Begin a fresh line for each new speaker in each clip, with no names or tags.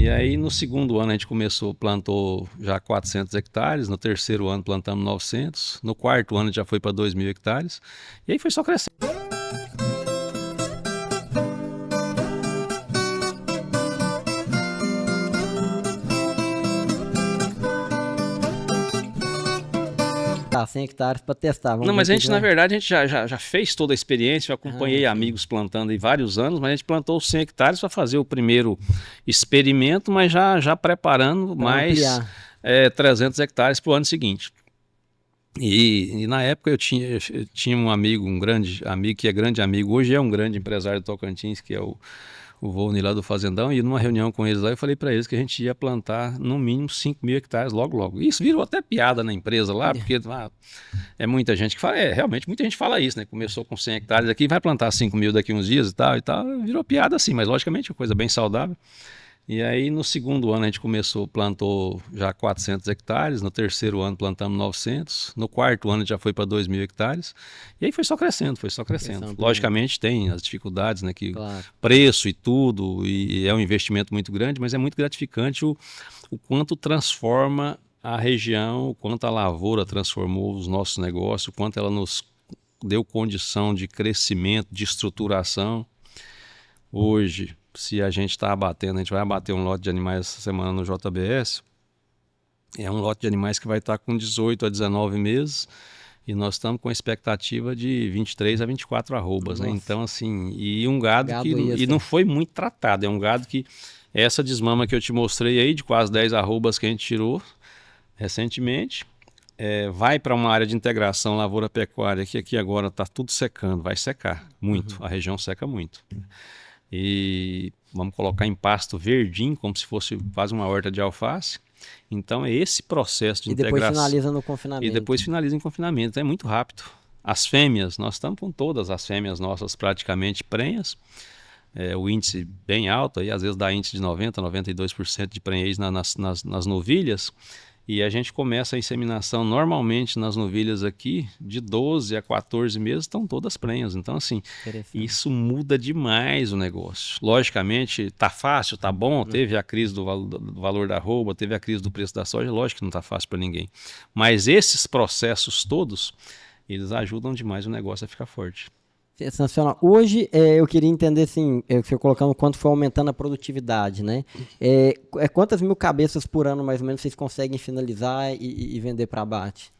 E aí no segundo ano a gente plantou já 400 hectares, no terceiro ano plantamos 900, no quarto ano já foi para 2.000 hectares, e aí foi só crescendo.
Tá, 100 hectares para testar.
Não,
Vamos ver o
mas a
que que
gente, na
vai.
verdade, a gente já fez toda a experiência, eu
Ah,
acompanhei
sim.
amigos plantando aí vários anos, mas a gente plantou 100 hectares para fazer o primeiro experimento, mas já preparando
Para
mais
ampliar.
300 hectares para o ano seguinte. E na época eu tinha um amigo, um grande amigo, que é grande amigo, hoje é um grande empresário do Tocantins, que é o Volney lá do Fazendão, e numa reunião com eles lá, eu falei para eles que a gente ia plantar no mínimo 5.000 hectares logo logo. Isso virou até piada na empresa lá, porque é muita gente que fala, realmente muita gente fala isso, né? Começou com 100 hectares aqui, vai plantar 5.000 daqui uns dias e tal, virou piada assim, mas logicamente é uma coisa bem saudável. E aí no segundo ano a gente plantou já 400 hectares, no terceiro ano plantamos 900, no quarto ano já foi para 2.000 hectares, e aí foi só crescendo, foi só crescendo.
Atenção,
Logicamente tem as dificuldades, né, que
claro.
preço e tudo, e é um investimento muito grande, mas é muito gratificante o quanto transforma a região, o quanto a lavoura transformou os nossos negócios, o quanto ela nos deu condição de crescimento, de estruturação. Hoje, se a gente está abatendo, a gente vai abater um lote de animais essa semana no JBS. É um lote de animais que vai estar com 18 a 19 meses e nós estamos com a expectativa de 23 a 24 arrobas, né?
Nossa.
Então, assim, e um gado que
Gado
e não foi muito tratado. É um gado que essa desmama que eu te mostrei aí, de quase 10 arrobas que a gente tirou recentemente, vai para uma área de integração lavoura-pecuária que aqui agora está tudo secando, vai secar muito, a região seca muito. E vamos colocar em pasto verdinho, como se fosse quase uma horta de alface. Então é esse processo de
E depois
integração.
finaliza no
E
confinamento.
depois finaliza em confinamento, é muito rápido. As fêmeas, nós estamos com todas as fêmeas nossas praticamente prenhas. O índice bem alto, aí, às vezes dá índice de 90%, 92% de prenhez nas novilhas. E a gente começa a inseminação normalmente nas novilhas aqui, de 12 a 14 meses, estão todas prenhas. Então, assim, isso muda demais o negócio. Logicamente, tá fácil, tá bom, teve a crise do valor da arroba, teve a crise do preço da soja, lógico que não tá fácil para ninguém. Mas esses processos todos, eles ajudam demais o negócio a ficar forte.
Sensacional. Hoje, eu queria entender, assim, você colocando quanto foi aumentando a produtividade, né? Quantas mil cabeças por ano, mais ou menos, vocês conseguem finalizar e vender para abate?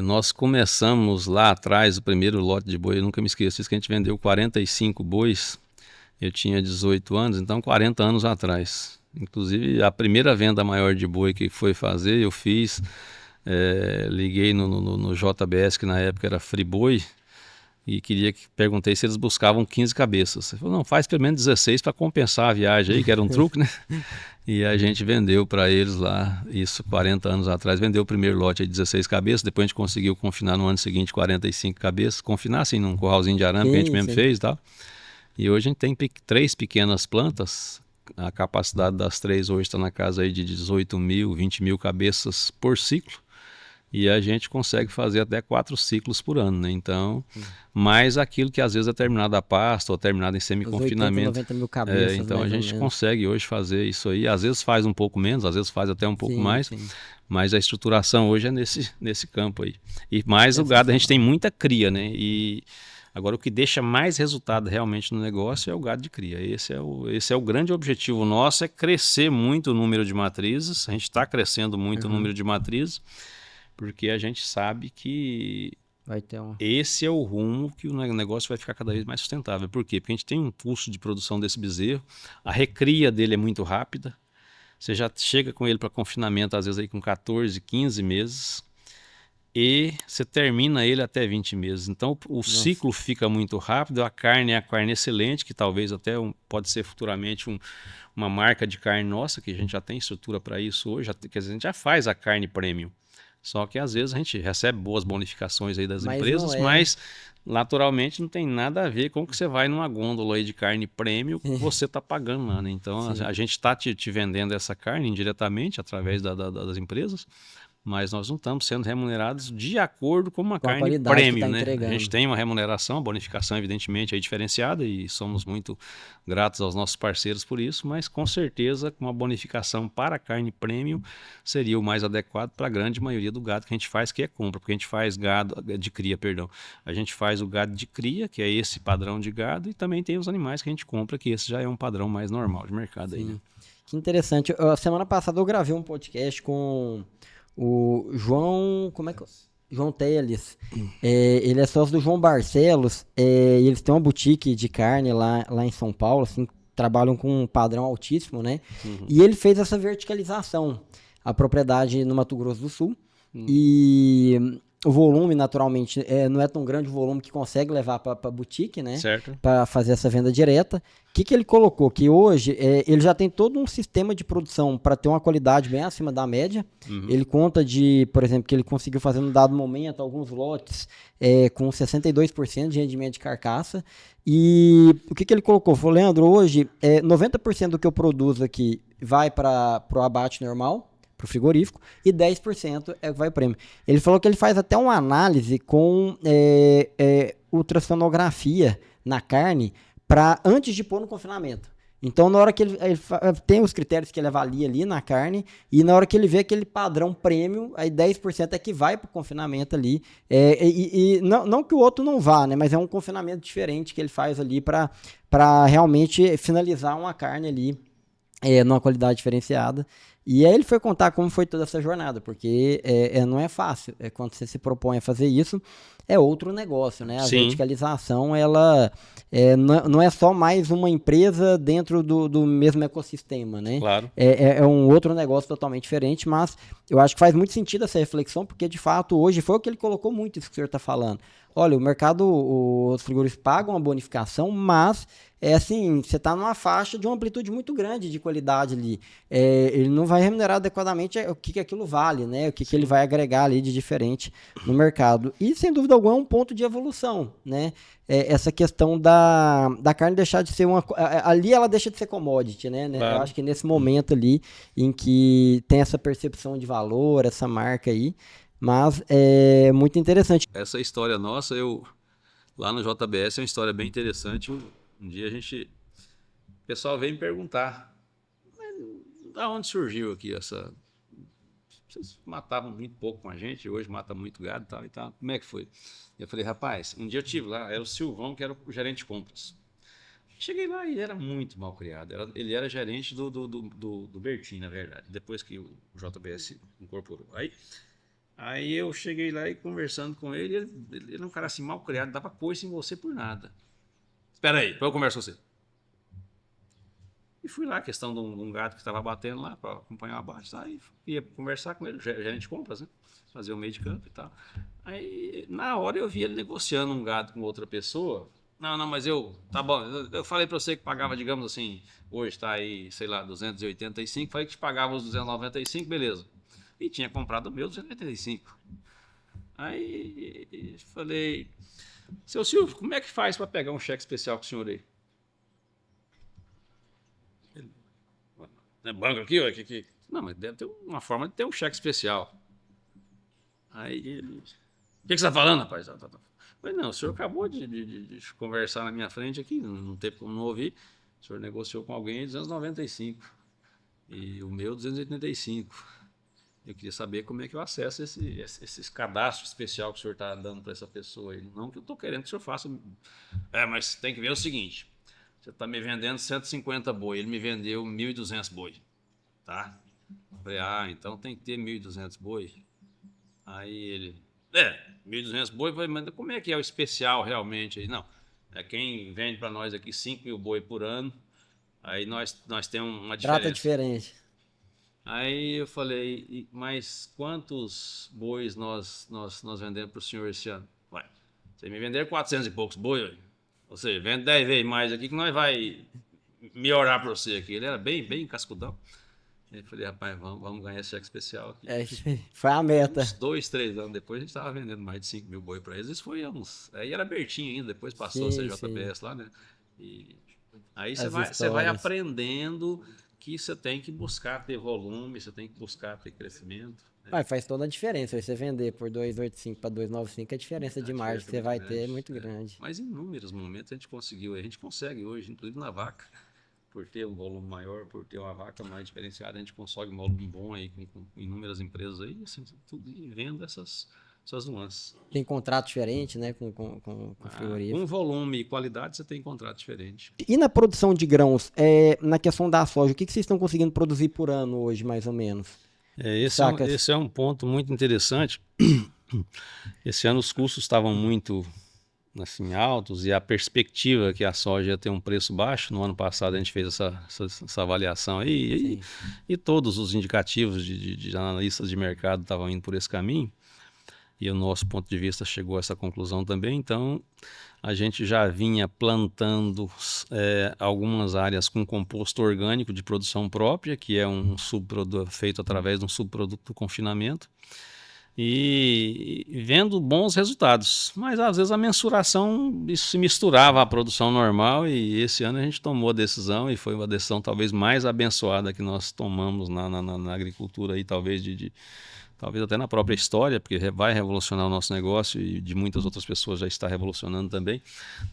Nós começamos lá atrás, o primeiro lote de boi, eu nunca me esqueço disso, que a gente vendeu 45 bois, eu tinha 18 anos, então 40 anos atrás. Inclusive, a primeira venda maior de boi que foi fazer, eu fiz, liguei no JBS, que na época era Friboi, e perguntei se eles buscavam 15 cabeças. Ele falou, não, faz pelo menos 16 para compensar a viagem aí, que era um truque, né? E a gente vendeu para eles lá, isso 40 anos atrás, vendeu o primeiro lote aí 16 cabeças, depois a gente conseguiu confinar no ano seguinte 45 cabeças, confinar assim num curralzinho de arame que a gente mesmo fez e tal. E hoje a gente tem 3 pequenas plantas, a capacidade das 3 hoje está na casa aí de 18.000, 20.000 cabeças por ciclo. E a gente consegue fazer até 4 ciclos por ano, né? Então, mais aquilo que às vezes é terminado a pasto ou terminado em semi-confinamento.
90 mil cabeças,
então a gente consegue hoje fazer isso aí. Às vezes faz um pouco menos, às vezes faz até um pouco mais, mas a estruturação hoje é nesse campo aí. E mais o gado, a gente tem muita cria, né? E agora o que deixa mais resultado realmente no negócio é o gado de cria. Esse é o grande objetivo nosso, é crescer muito o número de matrizes. A gente está crescendo muito o número de matrizes, porque a gente sabe que esse é o rumo que o negócio vai ficar cada vez mais sustentável. Por quê? Porque a gente tem um custo de produção desse bezerro, a recria dele é muito rápida, você já chega com ele para confinamento às vezes aí com 14, 15 meses, e você termina ele até 20 meses. Então o ciclo fica muito rápido, a carne é a carne excelente, que talvez até pode ser futuramente uma marca de carne nossa, que a gente já tem estrutura para isso hoje, quer dizer, a gente já faz a carne premium. Só que às vezes a gente recebe boas bonificações aí das empresas, mas naturalmente não tem nada a ver com o que você vai numa gôndola aí de carne premium que você está pagando lá, né? Então a gente está te vendendo essa carne indiretamente através das empresas, mas nós não estamos sendo remunerados de acordo com uma carne
qualidade
premium,
que tá
né?
entregando.
A gente tem uma remuneração, uma bonificação, evidentemente, aí diferenciada e somos muito gratos aos nossos parceiros por isso, mas com certeza uma bonificação para a carne premium seria o mais adequado para a grande maioria do gado que a gente faz, que é compra, porque a gente faz gado de cria, perdão. A gente faz o gado de cria, que é esse padrão de gado, e também tem os animais que a gente compra, que esse já é um padrão mais normal de mercado. Aí, né?
Que interessante. Semana passada eu gravei um podcast com o João. Como é que. João Teles. Ele é sócio do João Barcelos. E eles têm uma boutique de carne lá em São Paulo, assim, trabalham com um padrão altíssimo, né? E ele fez essa verticalização. A propriedade no Mato Grosso do Sul. E o volume, naturalmente, não é tão grande o volume que consegue levar para boutique, né?
Certo.
Para fazer essa venda direta. O que ele colocou? Que hoje ele já tem todo um sistema de produção para ter uma qualidade bem acima da média. Ele conta por exemplo, que ele conseguiu fazer num dado momento alguns lotes com 62% de rendimento de carcaça. E o que ele colocou? Falou, Leandro, hoje 90% do que eu produzo aqui vai para o abate normal, para o frigorífico, e 10% é que vai prêmio. Ele falou que ele faz até uma análise com ultrassonografia na carne para antes de pôr no confinamento. Então, na hora que ele tem os critérios que ele avalia ali na carne, e na hora que ele vê aquele padrão prêmio, aí 10% é que vai para o confinamento ali. Não que o outro não vá, né? Mas é um confinamento diferente que ele faz ali para realmente finalizar uma carne ali numa qualidade diferenciada. E aí ele foi contar como foi toda essa jornada, porque não é fácil. Quando você se propõe a fazer isso, é outro negócio, né? A verticalização, ela não é só mais uma empresa dentro do mesmo ecossistema, né?
Claro.
É um outro negócio totalmente diferente, mas eu acho que faz muito sentido essa reflexão, porque de fato hoje foi o que ele colocou muito, isso que o senhor está falando. Olha, o mercado, os frigoríficos pagam uma bonificação, mas assim, você está numa faixa de uma amplitude muito grande de qualidade ali. Ele não vai remunerar adequadamente o que aquilo vale, né? O que ele vai agregar ali de diferente no mercado. E, sem dúvida alguma, é um ponto de evolução, né? Essa questão da carne deixar de ser uma... Ali ela deixa de ser commodity, né? Claro. Eu acho que nesse momento ali, em que tem essa percepção de valor, essa marca aí, mas é muito interessante.
Essa história nossa, lá no JBS é uma história bem interessante. Um dia o pessoal veio me perguntar, da onde surgiu aqui essa... Vocês matavam muito pouco com a gente, hoje mata muito gado e tal, como é que foi? Eu falei, rapaz, um dia eu estive lá, era o Silvão, que era o gerente de compras. Cheguei lá e era muito mal criado, ele era gerente do Bertin, na verdade, depois que o JBS incorporou. Aí eu cheguei lá e conversando com ele era um cara assim mal criado, dava coice em você por nada. Espera aí, depois eu converso com você. E fui lá, questão de um gato que estava batendo lá para acompanhar o abate, tá? E ia conversar com ele, gerente de compras, né? Fazer o meio de campo e tal. Aí, na hora eu vi ele negociando um gado com outra pessoa. Não, mas tá bom, eu falei para você que pagava, digamos assim, hoje tá aí, sei lá, 285, falei que te pagava os 295, beleza. E tinha comprado o meu 285. Aí falei, seu Silvio, como é que faz para pegar um cheque especial com o senhor aí? Banco aqui, ó, aqui. Não, mas deve ter uma forma de ter um cheque especial. Aí ele... O que você está falando, rapaz? Mas não, o senhor acabou de conversar na minha frente aqui, não teve como não ouvir. O senhor negociou com alguém 295 e o meu 285. Eu queria saber como é que eu acesso esse cadastro especial que o senhor está dando para essa pessoa aí. Não que eu estou querendo que o senhor faça. Mas tem que ver o seguinte. Você está me vendendo 150 boi, ele me vendeu 1.200 boi, tá? Eu falei, então tem que ter 1.200 boi. Aí ele, 1.200 boi, mas como é que é o especial realmente aí? Não, quem vende para nós aqui 5.000 boi por ano, aí nós temos uma diferença.
Trata diferente.
Aí eu falei, mas quantos bois nós vendemos para o senhor esse ano? Ué, você me vender 400 e poucos boi, ou seja, vende 10 vezes mais aqui que nós vai melhorar para você aqui. Ele era bem cascudão. Eu falei, rapaz, vamos ganhar esse cheque especial aqui.
Foi a meta.
Uns 2, 3 anos depois, a gente estava vendendo mais de 5.000 boi para eles. Isso foi aí era Bertinho ainda, depois passou a CJBS lá, né? E aí você vai aprendendo que você tem que buscar ter volume, você tem que buscar ter crescimento.
Faz toda a diferença. Você vender por 285 para 295, a diferença de margem que você vai ter é muito grande.
Mas em inúmeros momentos a gente consegue hoje, inclusive na vaca, por ter um volume maior, por ter uma vaca mais diferenciada, a gente consegue um volume bom aí com inúmeras empresas aí, assim, tudo e vendo essas nuances.
Tem contrato diferente, né, com frigorífico.
Com volume e qualidade você tem contrato diferente.
E na produção de grãos, na questão da soja, o que vocês estão conseguindo produzir por ano hoje, mais ou menos?
Esse é um ponto muito interessante. Esse ano os custos estavam muito assim, altos e a perspectiva que a soja ia ter um preço baixo. No ano passado a gente fez essa avaliação aí e todos os indicativos de analistas de mercado estavam indo por esse caminho. E o nosso ponto de vista chegou a essa conclusão também. Então, a gente já vinha plantando algumas áreas com composto orgânico de produção própria, que é um subproduto feito através de um subproduto do confinamento, e vendo bons resultados. Mas, às vezes, a mensuração isso se misturava à produção normal, e esse ano a gente tomou a decisão, e foi uma decisão talvez mais abençoada que nós tomamos na agricultura, aí, talvez talvez até na própria história, porque vai revolucionar o nosso negócio e de muitas outras pessoas já está revolucionando também.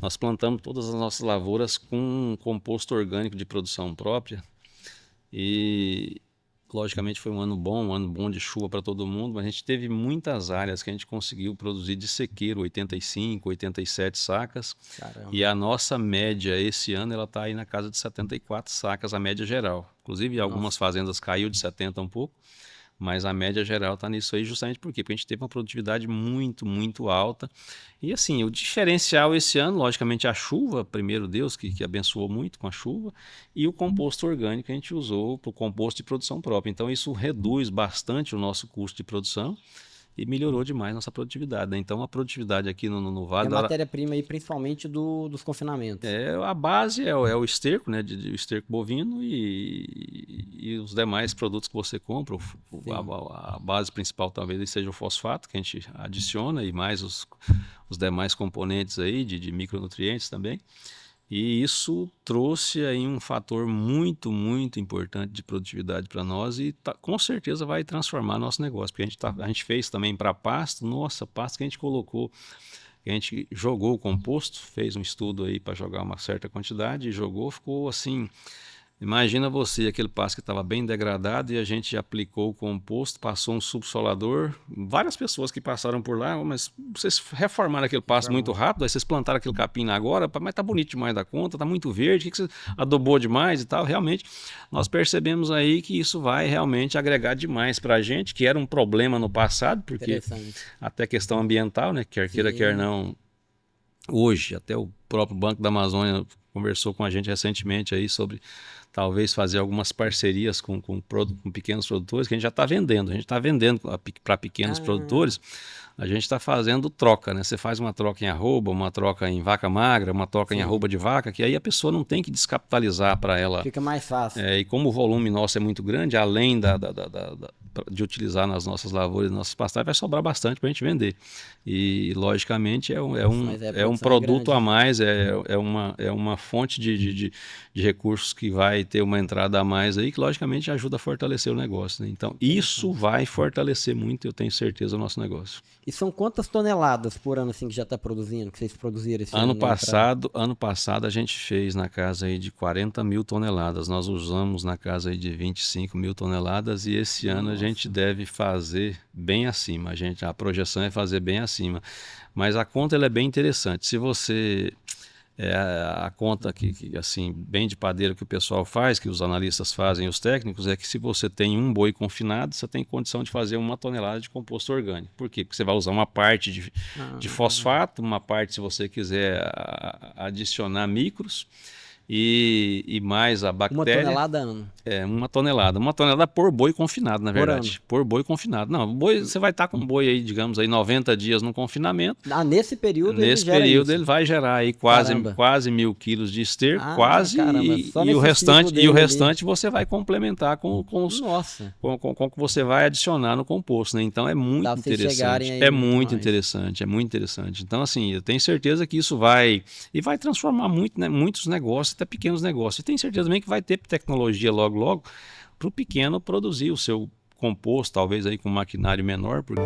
Nós plantamos todas as nossas lavouras com composto orgânico de produção própria e, logicamente, foi um ano bom de chuva para todo mundo, mas a gente teve muitas áreas que a gente conseguiu produzir de sequeiro, 85, 87 sacas.
Caramba.
E a nossa média esse ano ela está aí na casa de 74 sacas, a média geral. Inclusive, algumas fazendas caiu de 70 um pouco. Mas a média geral está nisso aí justamente por quê? Porque a gente teve uma produtividade muito, muito alta. E assim, o diferencial esse ano, logicamente, a chuva, primeiro Deus, que abençoou muito com a chuva, e o composto orgânico que a gente usou para o composto de produção própria. Então isso reduz bastante o nosso custo de produção e melhorou demais nossa produtividade, né? Então a produtividade aqui no Vale...
É a matéria-prima aí, principalmente dos confinamentos.
A base é o esterco, né? O esterco bovino e os demais produtos que você compra. A base principal talvez seja o fosfato, que a gente adiciona, e mais os demais componentes aí de micronutrientes também. E isso trouxe aí um fator muito, muito importante de produtividade para nós e com certeza vai transformar nosso negócio. Porque a gente fez também para pasto, pasto que a gente colocou, que a gente jogou o composto, fez um estudo aí para jogar uma certa quantidade e jogou, ficou assim... Imagina você, aquele pasto que estava bem degradado e a gente aplicou o composto, passou um subsolador, várias pessoas que passaram por lá, mas vocês reformaram aquele pasto muito rápido, aí vocês plantaram aquele capim agora, mas tá bonito demais da conta, tá muito verde, o que você adobou demais e tal. Realmente, nós percebemos aí que isso vai realmente agregar demais para a gente, que era um problema no passado, porque até questão ambiental, né, quer queira, quer não, hoje, até o próprio Banco da Amazônia conversou com a gente recentemente aí sobre talvez fazer algumas parcerias com pequenos produtores, que a gente já está vendendo. A gente está vendendo para pequenos produtores, a gente está fazendo troca, né? Você faz uma troca em arroba, uma troca em vaca magra, uma troca em arroba de vaca, que aí a pessoa não tem que descapitalizar para ela.
Fica mais fácil.
E como o volume nosso é muito grande, além de utilizar nas nossas lavouras, nas nossas pastagens, vai sobrar bastante para a gente vender. E, logicamente, é um produto a mais, é uma fonte de recursos que vai ter uma entrada a mais aí, que, logicamente, ajuda a fortalecer o negócio, né? Então, isso vai fortalecer muito, eu tenho certeza, o nosso negócio.
E são quantas toneladas por ano assim que já está produzindo, que vocês produziram esse ano?
Ano passado a gente fez na casa aí de 40 mil toneladas, nós usamos na casa aí de 25 mil toneladas e esse ano a gente deve fazer bem acima, a projeção é fazer bem acima, mas a conta ela é bem interessante. Se você... a conta que assim, bem de padeiro que o pessoal faz, que os analistas fazem, os técnicos, é que se você tem um boi confinado, você tem condição de fazer 1 tonelada de composto orgânico. Por quê? Porque você vai usar uma parte de fosfato, uma parte, se você quiser adicionar micros, e mais a bactéria.
1 tonelada ano.
1 tonelada. 1 tonelada por boi confinado, na verdade. Por boi confinado. Não, você vai estar com boi aí, digamos, aí 90 dias no confinamento.
Nesse período
ele vai gerar aí quase 1.000 quilos de esterco, e o restante você vai complementar com o que você vai adicionar no composto, né? Então é muito interessante. É muito interessante. Então, assim, eu tenho certeza que isso vai transformar muito, né, muitos negócios. até pequenos negócios. E tenho certeza também que vai ter tecnologia logo, logo, para o pequeno produzir o seu composto, talvez aí com maquinário menor. Porque...